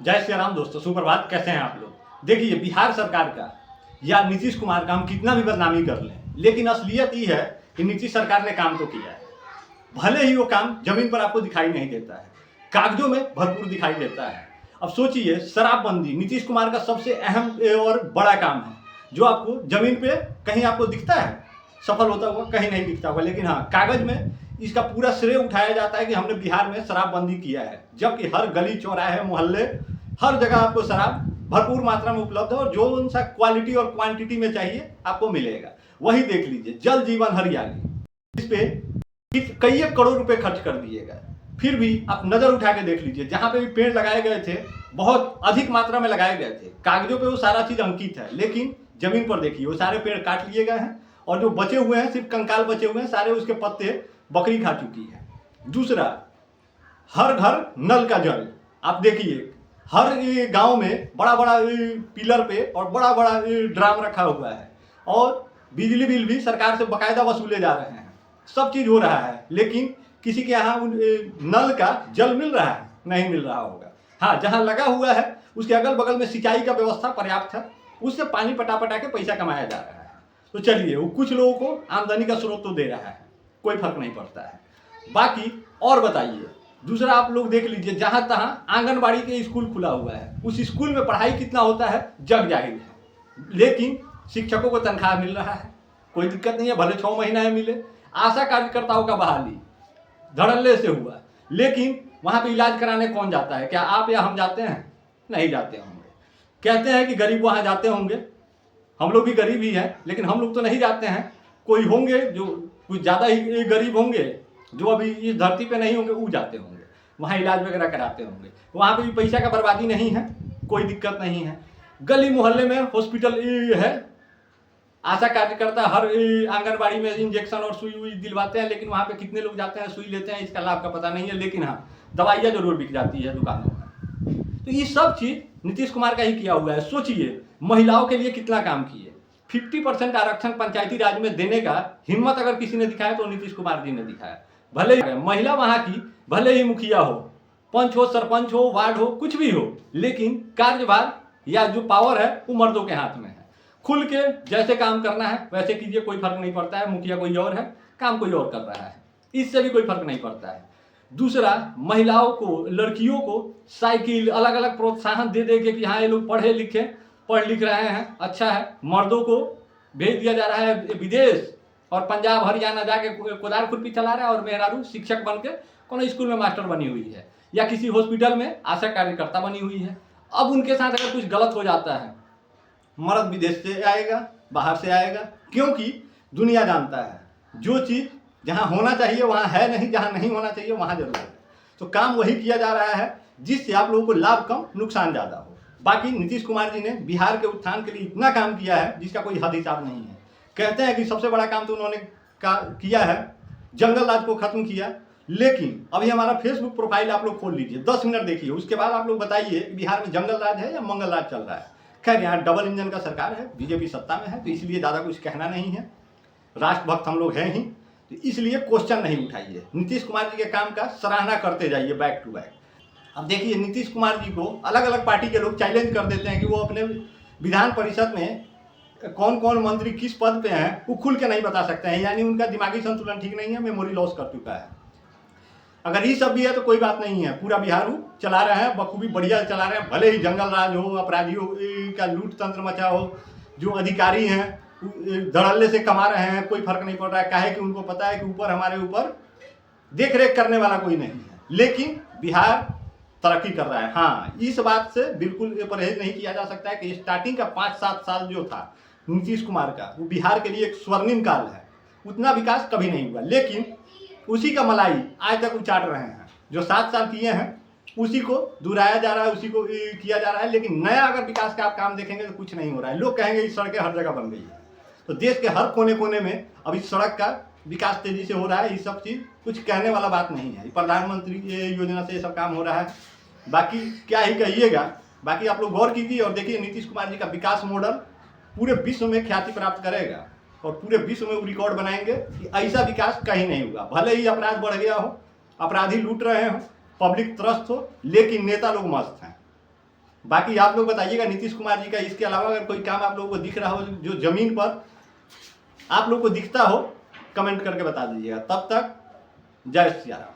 जय श्री राम दोस्तों, सुप्रभात। कैसे हैं आप लोग। देखिए, बिहार सरकार का या नीतीश कुमार का हम कितना भी बदनामी कर लें, लेकिन असलियत ये है कि नीतीश सरकार ने काम तो किया है। भले ही वो काम जमीन पर आपको दिखाई नहीं देता है, कागजों में भरपूर दिखाई देता है। अब सोचिए, शराबबंदी नीतीश कुमार का सबसे अहम और बड़ा काम है, जो आपको जमीन पे कहीं आपको दिखता है सफल होता हुआ, कहीं नहीं दिखता होगा। लेकिन हाँ, कागज में इसका पूरा श्रेय उठाया जाता है कि हमने बिहार में शराबबंदी किया है, जबकि हर गली चौराहे मोहल्ले हर जगह आपको शराब भरपूर मात्रा में उपलब्ध है और जो उनसा क्वालिटी और क्वांटिटी में चाहिए आपको मिलेगा। वही देख लीजिए, जल जीवन हरियाली, इस पे कई करोड़ रुपए खर्च कर दिए गए। फिर भी आप नजर उठा के देख लीजिए, जहां पे भी पेड़ लगाए गए थे बहुत अधिक मात्रा में लगाए गए थे। कागजों पे वो सारा चीज अंकित है, लेकिन जमीन पर देखिए वो सारे पेड़ काट लिए गए हैं और जो बचे हुए हैं, सिर्फ कंकाल बचे हुए हैं, सारे उसके पत्ते बकरी खा चुकी है। दूसरा, हर घर नल का जल। आप देखिए, हर गांव में बड़ा बड़ा पिलर पे और बड़ा बड़ा ड्राम रखा हुआ है और बिजली बिल भी सरकार से बकायदा वसूले जा रहे हैं। सब चीज हो रहा है, लेकिन किसी के यहाँ नल का जल मिल रहा है? नहीं मिल रहा होगा। हाँ, जहाँ लगा हुआ है उसके अगल बगल में सिंचाई का व्यवस्था पर्याप्त है, उससे पानी पटा पटा के पैसा कमाया जा रहा है। तो चलिए, वो कुछ लोगों को आमदनी का स्रोत तो दे रहा है, कोई फर्क नहीं पड़ता है। बाकी और बताइए, दूसरा आप लोग देख लीजिए, जहां तहां आंगनबाड़ी के स्कूल खुला हुआ है, उस स्कूल में पढ़ाई कितना होता है जग जाहिर है, लेकिन शिक्षकों को तनख्वाह मिल रहा है, कोई दिक्कत नहीं है, भले 6 महीना मिले। आशा कार्यकर्ताओं का बहाली धड़ल्ले से हुआ, लेकिन वहां पे इलाज कराने कौन जाता है? क्या आप या हम जाते हैं? नहीं जाते होंगे। कहते हैं कि गरीब वहां जाते होंगे, हम लोग भी गरीब ही हैं, लेकिन हम लोग तो नहीं जाते हैं। कोई होंगे जो कुछ ज़्यादा ही गरीब होंगे, जो अभी इस धरती पे नहीं होंगे, वो जाते होंगे, वहाँ इलाज वगैरह कराते होंगे। वहाँ पे भी पैसा का बर्बादी नहीं है, कोई दिक्कत नहीं है। गली मोहल्ले में हॉस्पिटल है, आशा कार्यकर्ता हर आंगनबाड़ी में इंजेक्शन और सुई वुई दिलवाते हैं, लेकिन वहाँ पे कितने लोग जाते हैं, सुई लेते हैं, इसका लाभ का पता नहीं है। लेकिन हाँ, दवाइयाँ जरूर बिक जाती है दुकानों में। तो ये सब चीज़ नीतीश कुमार का ही किया हुआ है। सोचिए, महिलाओं के लिए कितना काम किए। 50% आरक्षण पंचायती राज में देने का हिम्मत अगर किसी ने दिखाया तो नीतीश कुमार जी ने दिखाया। भले ही महिला वहां की, भले ही मुखिया हो, पंच हो, सरपंच हो, वार्ड हो, कुछ भी हो, लेकिन कार्यभार या जो पावर है वो मर्दों के हाथ में है। खुल के जैसे काम करना है वैसे कीजिए, कोई फर्क नहीं पड़ता है। मुखिया कोई और है, काम कोई और कर रहा है, इससे भी कोई फर्क नहीं पड़ता है। दूसरा, महिलाओं को, लड़कियों को साइकिल अलग अलग प्रोत्साहन दे दे के कि हाँ ये लोग पढ़ लिख रहे हैं, अच्छा है। मर्दों को भेज दिया जा रहा है विदेश और पंजाब हरियाणा जाके कोदार खुरपी चला रहा है और मेहरारू शिक्षक बन के कोनो स्कूल में मास्टर बनी हुई है या किसी हॉस्पिटल में आशा कार्यकर्ता बनी हुई है। अब उनके साथ अगर कुछ गलत हो जाता है, मर्द विदेश से आएगा, बाहर से आएगा, क्योंकि दुनिया जानता है जो चीज़ जहाँ होना चाहिए वहाँ है नहीं, जहाँ नहीं होना चाहिए वहाँ जरूर है। तो काम वही किया जा रहा है जिससे आप लोगों को लाभ कम, नुकसान ज़्यादा हो। बाकी नीतीश कुमार जी ने बिहार के उत्थान के लिए इतना काम किया है जिसका कोई हद हिसाब नहीं है। कहते हैं कि सबसे बड़ा काम तो उन्होंने किया है, जंगल राज को खत्म किया। लेकिन अभी हमारा फेसबुक प्रोफाइल आप लोग खोल लीजिए, 10 मिनट देखिए, उसके बाद आप लोग बताइए कि बिहार में जंगल राज है या मंगल राज चल रहा है। खैर, यहाँ डबल इंजन का सरकार है, बीजेपी सत्ता में है, तो इसलिए ज़्यादा कुछ कहना नहीं है। राष्ट्रभक्त हम लोग हैं ही, तो इसलिए क्वेश्चन नहीं उठाइए। नीतीश कुमार जी के काम का सराहना करते जाइए बैक टू बैक। अब देखिए, नीतीश कुमार जी को अलग अलग पार्टी के लोग चैलेंज कर देते हैं कि वो अपने विधान परिषद में कौन कौन मंत्री किस पद पे हैं वो खुल के नहीं बता सकते हैं, यानी उनका दिमागी संतुलन ठीक नहीं है, मेमोरी लॉस कर चुका है। अगर ये सब भी है तो कोई बात नहीं है, पूरा बिहार चला रहे हैं, बखूबी बढ़िया चला रहे हैं। भले ही जंगल राज हो, अपराधियों का लूट तंत्र मचा हो, जो अधिकारी हैं धड़ल्ले से कमा रहे हैं, कोई फर्क नहीं पड़ रहा है। काहे कि उनको पता है कि ऊपर हमारे ऊपर देख रेख करने वाला कोई नहीं है, लेकिन बिहार तरक्की कर रहा है। हाँ, इस बात से बिल्कुल परहेज नहीं किया जा सकता है कि स्टार्टिंग का 5-7 साल जो था नीतीश कुमार का, वो बिहार के लिए एक स्वर्णिम काल है। उतना विकास कभी नहीं हुआ, लेकिन उसी का मलाई आज तक वो चाट रहे हैं। जो 7 साल किए हैं उसी को दोहराया जा रहा है, उसी को किया जा रहा है, लेकिन नया अगर विकास का आप काम देखेंगे तो कुछ नहीं हो रहा है। लोग कहेंगे इस सड़कें हर जगह बन गई है, तो देश के हर कोने कोने में अब इस सड़क का विकास तेजी से हो रहा है। ये सब चीज़ कुछ कहने वाला बात नहीं है। प्रधानमंत्री योजना से ये सब काम हो रहा है, बाकी क्या ही कहिएगा। बाकी आप लोग गौर कीजिए और देखिए, नीतीश कुमार जी का विकास मॉडल पूरे विश्व में ख्याति प्राप्त करेगा और पूरे विश्व में वो रिकॉर्ड बनाएंगे कि ऐसा विकास कहीं नहीं हुआ। भले ही अपराध बढ़ गया हो, अपराधी लूट रहे हो, पब्लिक त्रस्त हो, लेकिन नेता लोग मस्त हैं। बाकी आप लोग बताइएगा नीतीश कुमार जी का, इसके अलावा अगर कोई काम आप लोगों को दिख रहा हो जो जमीन पर आप लोग को दिखता हो, कमेंट करके बता दीजिएगा। तब तक जय श्री राम।